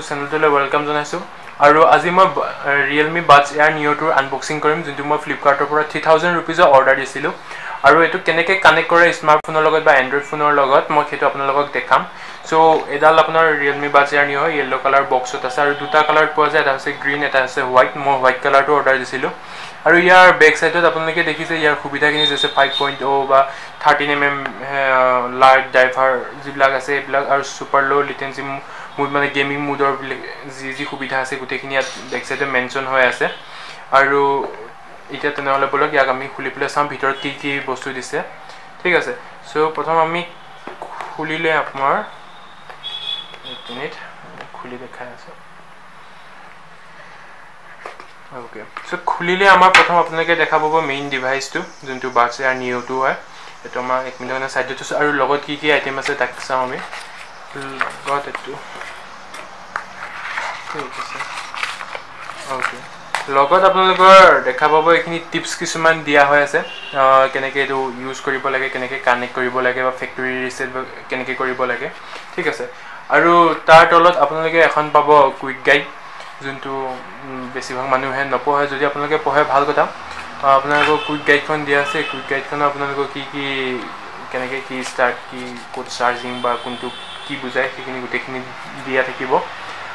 চেনেলটোলৈ welcome জনাইছো আৰু আজি মই Realme Buds Air Neo 2 unboxing কৰিম যোনটো মই ফ্লিপকাৰ্টৰ পৰা 3000 रुपीजৰ অৰ্ডাৰ দিছিলো আৰু এটো কেনেকৈ কানেক্ট কৰে স্মাৰ্টফোনৰ লগত বা এন্ড্ৰইড ফোনৰ লগত মই সেইটো আপোনালোকক দেখাম সো এডাল আপোনাৰ Realme Buds Air Neo yellow color বক্সত আছে আৰু দুটা কালাৰ পোৱা যায় এটা আছে গ্ৰীন এটা আছে হোৱাইট মই হোৱাইট কালাৰটো অৰ্ডাৰ দিছিলো আৰু ইয়াৰ বেক সাইডত আপোনালোকে দেখিছে ইয়াৰ সুবিধাখিনি আছে 5.0 বা 13mm লাইট ড্ৰাইভাৰ যিবিলাক আছে এইবিলাক আৰু সুপাৰ লো লেটেন্সি মোড মানে গেমিং মোডৰ যি সুবিধা আছে গুটেখিনি ইয়াত বেক সাইডে মেনশন হৈ আছে আৰু এটা তেনেহলে বলক ইয়াক আমি খুলি পেলাই চাম ভিতৰত কি কি বস্তু দিছে ঠিক আছে সো প্ৰথম আমি খুলিলে আপোনাৰ এক মিনিট খুলি দেখাই আছে ओके सो खुलिले আমাৰ প্ৰথম আপোনালোকে দেখা পাব মেইন ডিভাইসটো যোনটো Buds Air Neo 2 হয় এটো আমাৰ এক মিনিটৰ সাইডত আছে আৰু লগত কি কি আইটেম আছে তাক চাও আমি গট এটো ঠিক আছে ओके লগত আপোনালোকৰ দেখা পাব এখিনি টিপস কিছুমান দিয়া হৈ আছে কেনেকৈ এটো ইউজ কৰিব লাগে কেনেকৈ কানেক্ট কৰিব লাগে বা ফ্যাক্টৰি ৰিসেট কেনেকৈ কৰিব লাগে ঠিক আছে আৰু তাৰ তলত আপোনালোকে এখন পাব কুইক গাইড যোনটো বেছিভাগ মানুহে নপঢ়ে যদি আপোনালোকে পঢ়ে ভাল কথা আপোনালোকৰ কুইক গাইডখন দিয়া আছে কুইক গাইডখন আপোনালোকৰ কি কি কেনেকৈ কি ষ্টাৰ্ট কি কোড চাৰ্জিং বা কোনটো কি বুজায় সেইখিনি গুটেখিনি দিয়া থাকিব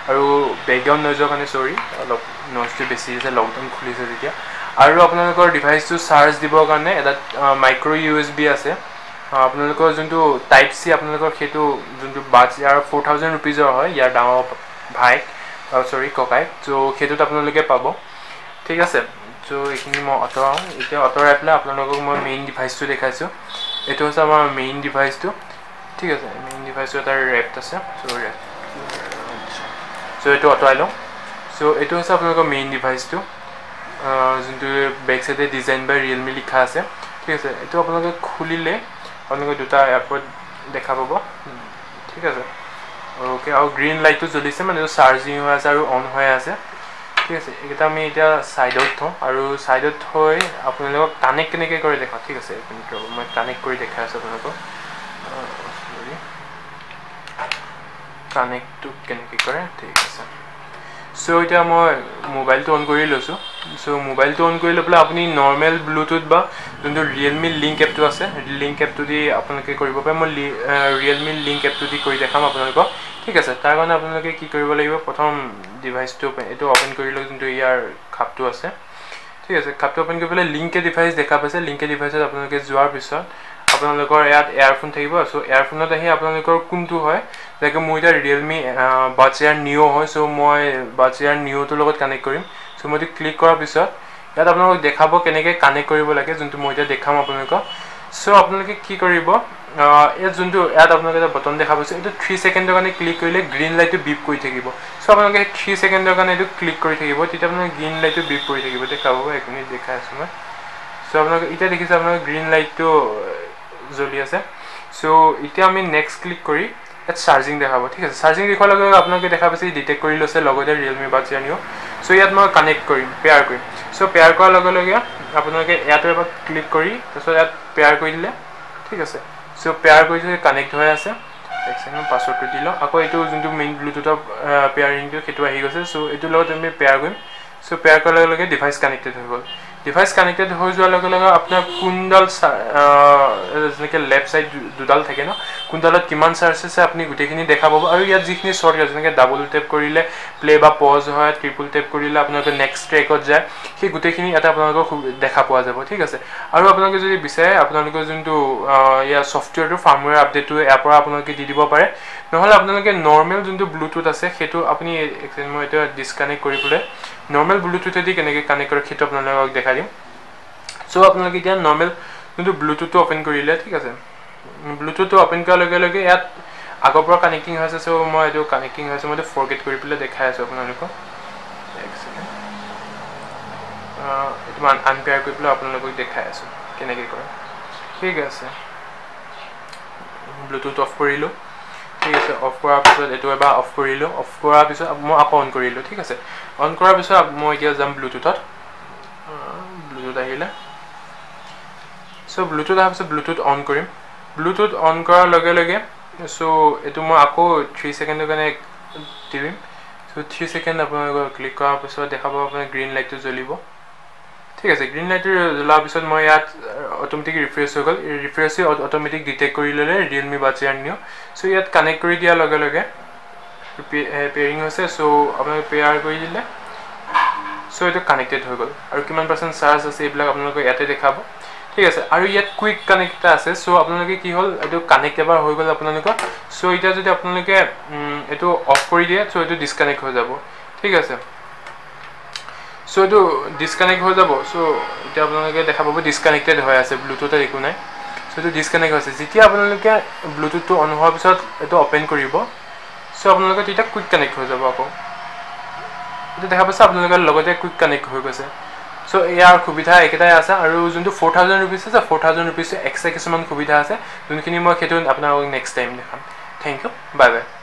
আৰু ব্যাকগ্ৰাউণ্ড নইজৰ কাৰণে সৰি অলপ নইজটো বেছি আছে লকডাউন খুলিছে যেতিয়া আৰু আপোনালোকৰ ডিভাইসটো চাৰ্জ দিবৰ কাৰণে এটা মাইক্ৰো USB আছে আপোনালোকৰ যোনটো টাইপ সি আপোনালোকৰ হেতু যোনটো Buds Air 4000 रुपीजৰ হয় ইয়াৰ ডাঙৰ ভাইক সৰি ককাই তো হেতুত আপোনালোকে পাব ঠিক আছে তো এখিনি মই অতৰাও এতিয়া অতৰাই পেলাই আপোনালোকক মই মেইন ডিভাইসটো দেখাইছো এটো হৈছে আমাৰ মেইন ডিভাইসটো ঠিক আছে মেইন ডিভাইসটো এটা ৰেপ আছে সো এটো অতৰাই লওঁ সো এটো হৈছে আপোনালোকৰ মেইন ডিভাইসটো যোনটো বেক সাইডে ডিজাইন বাই Realme লিখা আছে ঠিক আছে এটো আপোনালোকে খুলিলে আপোনালোকে দুটা এয়াৰপড দেখা পাব ঠিক আছে ओके আৰু গ্ৰীন লাইটটো জ্বলিছে মানে চাৰ্জিং হৈ আছে আৰু অন হৈ আছে ঠিক আছে এটা আমি এটা সাইডত থওঁ আৰু সাইডত থৈ আপোনালোকক কানেক্ট কেনেকৈ কৰি দেখাও ঠিক আছে মই কানেক্ট কৰি দেখাই আছো আপোনালোকক সৰি কানেক্টটো কেনেকৈ কৰে ঠিক আছে সো এটা মই মোবাইলটো অন কৰি লৈছো সো মোবাইলটো অন কৰি লপলে আপুনি নরমাল ব্লুটুথ বা যোনটো Realme লিংক এপটো আছে লিংক এপটো দি আপোনালোকে কৰিব পাৰে মই Realme লিংক এপটো দি কৰি দেখাম আপোনালোকক ঠিক আছে তাৰ কাৰণে আপোনালোকে কি কৰিব লাগিব প্ৰথম ডিভাইসটো এটো ওপেন কৰি লওক যোনটো ইয়াৰ খাপটো আছে ঠিক আছে খাপটো ওপেন কৰি পেলে লিংকে ডিভাইস দেখা পাইছে লিংকে ডিভাইসত আপোনালোকে যোৱাৰ পিছত আপোনালোকৰ ইয়াত ইয়াৰফোন থাকিব সো ইয়াৰফোনত আহি আপোনালোকৰ কোনটো হয় যেকে মই এটা Realme Buds Air Neo হয় সো মই Buds Air Neo টোৰ লগত কানেক্ট কৰিম সো মই ক্লিক কৰাৰ পিছত ইয়াত আপোনালোকক দেখাব কেনেকৈ কানেক্ট কৰিব লাগে যোনটো মই এতিয়া দেখাম আপোনালোকক সো আপোনালোকে কি কৰিব এই যোনটো ইয়াত আপোনালোকে এটা বটন দেখা পাইছে এটো 3 সেকেন্ডৰ কাৰণে ক্লিক কৰিলে গ্ৰীন লাইটটো বিপ কৰি থাকিব সো আপোনালোকে 3 সেকেন্ডৰ কাৰণে এটো ক্লিক কৰি থাকিব তেতিয়া আপোনালোকৰ গ্ৰীন লাইটটো বিপ কৰি থাকিব দেখাব এক মিনিট দেখাই আছো মই সো আপোনালোকে এতিয়া দেখিছে আপোনালোকৰ গ্ৰীন লাইটটো জ্বলি আছে সো এতিয়া আমি নেক্সট ক্লিক কৰি এট চাৰ্জিং দেখাব ঠিক আছে চাৰ্জিং দেখুৱাৰ লগে লগে আপোনালোকে দেখা পাইছে ডিটেক্ট কৰি লৈছে লগতে Realme Buds Air Neo so ইয়াত মই কানেক্ট কৰিম পেয়াৰ কৰিম সো পেয়াৰ কৰাৰ লগে লগে আপোনালোকে ইয়াত এবাৰ ক্লিক কৰি তাৰপিছত ইয়াত পেয়াৰ কৰি দিলে ঠিক আছে সো পেয়াৰ কৰি কানেক্ট হৈ আছে এক সেকেন্ড পাছৱৰ্ডটো দিলো আকৌ এটো যোনটো মেইন ব্লুটুথৰ পেয়াৰিংটো হেতু আহি গৈছে সো এটো লগত আমি পেয়াৰ কৰিম সো পেয়াৰ কৰাৰ লগে লগে ডিভাইস কানেক্টেড হৈ গ'ল ডিভাইস কানেক্টেড হৈ যোৱাৰ লগে লগে আপোনাৰ কুণ্ডল যেনেকৈ লেফট সাইড দুডাল থাকে ন কুণ্ডলত কিমান চাৰ্জ আছে আপুনি গুটেখিনি দেখা পাব আৰু ইয়াত যিখিনি শৰ্টকাট যেনেকৈ ডাবল টেপ কৰিলে প্লে বা পজ হয় ট্ৰিপল টেপ কৰিলে আপোনালোকে নেক্সট ট্ৰেকত যায় সেই গুটেখিনি এটা আপোনালোকক দেখা পোৱা যাব ঠিক আছে আৰু আপোনালোকে যদি বিচাৰে আপোনালোকৰ যোনটো ইয়া সফটওয়্যাৰটো ফাৰ্মওয়্যাৰ আপডেটটো ইয়াৰ পৰা আপোনালোকে দি দিব পাৰে নহলে আপোনালোকে নৰমাল যোনটো ব্লুটুথ আছে হেতু আপুনি মই এটা ডিসকানেক্ট কৰি পেলে নৰমাল ব্লুটুথেদি কেনেকৈ কানেক্ট কৰে হেতু আপোনালোকক দেখাই দিম সো আপোনালোকে এতিয়া নৰমাল যোনটো ব্লুটুথটো ওপেন কৰিলে ঠিক আছে ব্লুটুথটো ওপেন কৰাৰ লগে লগে ইয়াত আগৰ পৰা কানেক্টিং হৈছে সো মই এটো কানেক্টিং হৈছে মই ফৰগেট কৰি পেলে দেখাই আছো আপোনালোকক এক সেকেন্ড এটো মান আনপেয়াৰ কৰি পেলে আপোনালোকক দেখাই আছো কেনেকৈ কৰে ঠিক আছে ব্লুটুথ অফ কৰিলো ঠিক আছে অফ কৰাৰ পিছত এটো এবাৰ অফ কৰিলো অফ কৰাৰ পিছত মই আকৌ অন কৰিলো ঠিক আছে অন কৰাৰ পিছত মই এতিয়া যাম ব্লুটুথত ব্লুটুথ আহিলে সো ব্লুটুথ অহাৰ পিছত ব্লুটুথ অন কৰিম ব্লুটুথ অন কৰাৰ লগে লগে সো এটো মই আকৌ 3 সেকেন্ডৰ কাৰণে টিপিম সো 3 সেকেন্ড আপোনালোকে ক্লিক কৰাৰ পিছত দেখাব আপোনাৰ গ্ৰীণ লাইটটো জ্বলিব ঠিক আছে গ্ৰীণ লাইটটো জ্বলাৰ পিছত মই ইয়াত অটোমেটিক ৰিফ্ৰেছ হৈ গ'ল ৰিফ্ৰেছে অটোমেটিক ডিটেক্ট কৰি ল'লে Realme Buds Air Neo so ইয়াত কানেক্ট কৰি দিয়াৰ লগে লগে পেয়াৰিং হৈছে সো আপোনালোকে পেয়াৰ কৰি দিলে সো এটা কানেক্টেড হৈ গ'ল আৰু কিমান পাৰ্চেন্ট চাৰ্জ আছে এইবিলাক আপোনালোকে ইয়াতে দেখাব ঠিক আছে আৰু ইয়াত কুইক কানেক্ট আছে সো আপোনালোকে কি হল এটো কানেক্ট এবাৰ হৈ গ'ল আপোনালোকৰ সো এটা যদি আপোনালোকে এটো অফ কৰি দিয়ে সো এটো ডিসকানেক্ট হৈ যাব ঠিক আছে সো এটো ডিসকানেক্ট হৈ যাব সো এটা আপোনালোকে দেখা পাব ডিসকানেক্টেড হৈ আছে ব্লুটুথৰ একো নাই সো এটো ডিসকানেক্ট হৈছে যেতিয়া আপোনালোকে ব্লুটুথটো অন হোৱাৰ পিছত এটো ওপেন কৰিব সো আপোনালোকে এটা কুইক কানেক্ট হৈ যাব আকৌ এটো দেখা পাইছে আপোনালোকৰ লগতে কুইক কানেক্ট হৈ গৈছে সো ইয়াৰ সুবিধা একেটাই আছে আৰু যোনটো 4000 रुपीस আছে 4000 रुपीस এক্সট্ৰা কিছুমান সুবিধা আছে যোনখিনি মই হেতু আপোনাক নেক্সট টাইম দেখাম থ্যাংক ইউ বাই বাই